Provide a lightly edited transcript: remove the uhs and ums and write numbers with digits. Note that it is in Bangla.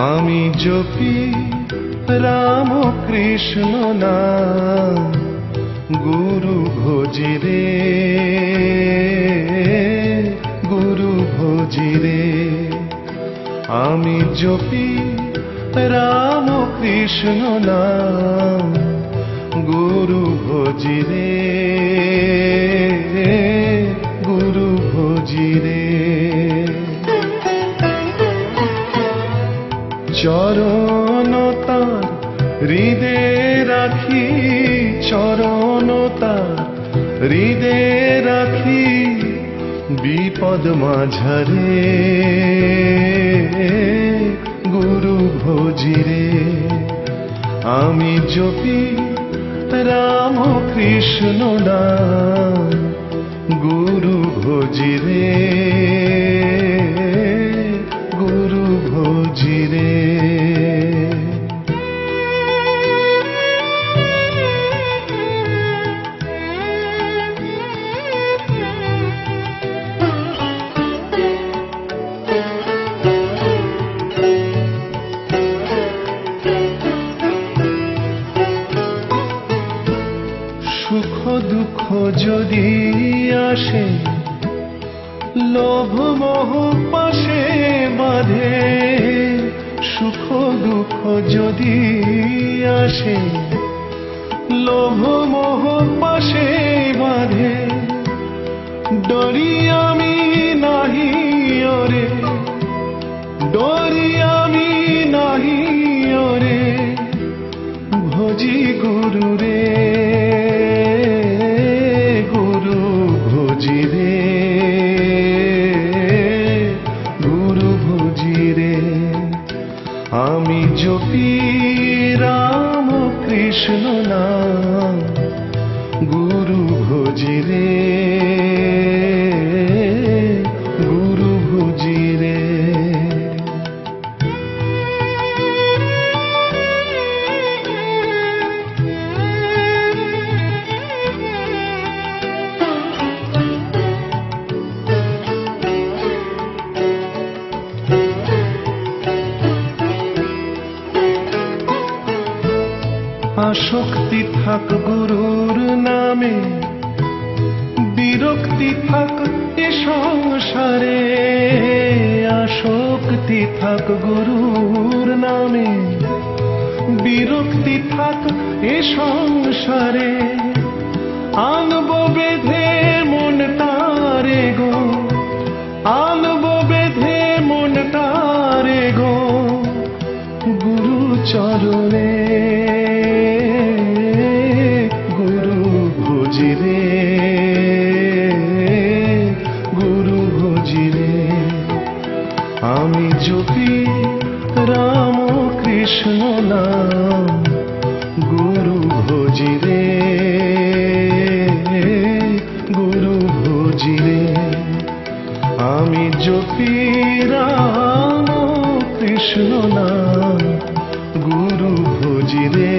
আমি জপি রাম কৃষ্ণ নাম, গুরু ভজি রে, গুরু ভজি রে। আমি জপি রাম কৃষ্ণ নাম, গুরু ভজি রে, গুরু ভজি রে। চরণ তার হৃদে রাখি, চরণ তার হৃদে রাখি, বিপদ মাঝারে গুরু ভজি রে। আমি জপি রাম কৃষ্ণ নাম, গুরু ভজি রে, গুরু ভজি রে। সুখ দুঃখ যদি আসে, লোভ মোহ পাশে বাঁধে। সুখ দুঃখ যদি আসে, লোভ মোহ পাশে বাঁধে। ডরি আমি নাহি ওরে, ডরি আমি নাহি ওরে, ভজি গুরু রে, গুরু ভজি রে, গুরু ভজি রে। আমি জপি রাম কৃষ্ণ নাম, গুরু ভজি রে, গুরু ভজি রে। আসক্তি থাক গুরুর নামে, বিরক্তি থাক এ সংসারে। আসক্তি থাক গুরুর নামে, বিরক্তি থাক এ সংসারে। আনবো বেঁধে মনটারে গো, আনবো বেঁধে মনটারে গো, গুরু চরণে, গুরু ভজি রে, গুরু ভজি রে। আমি জপি রাম কৃষ্ণ নাম, গুরু ভজি রে, গুরু ভজি রে। আমি জপি রাম কৃষ্ণ নাম, গুরু ভজি রে।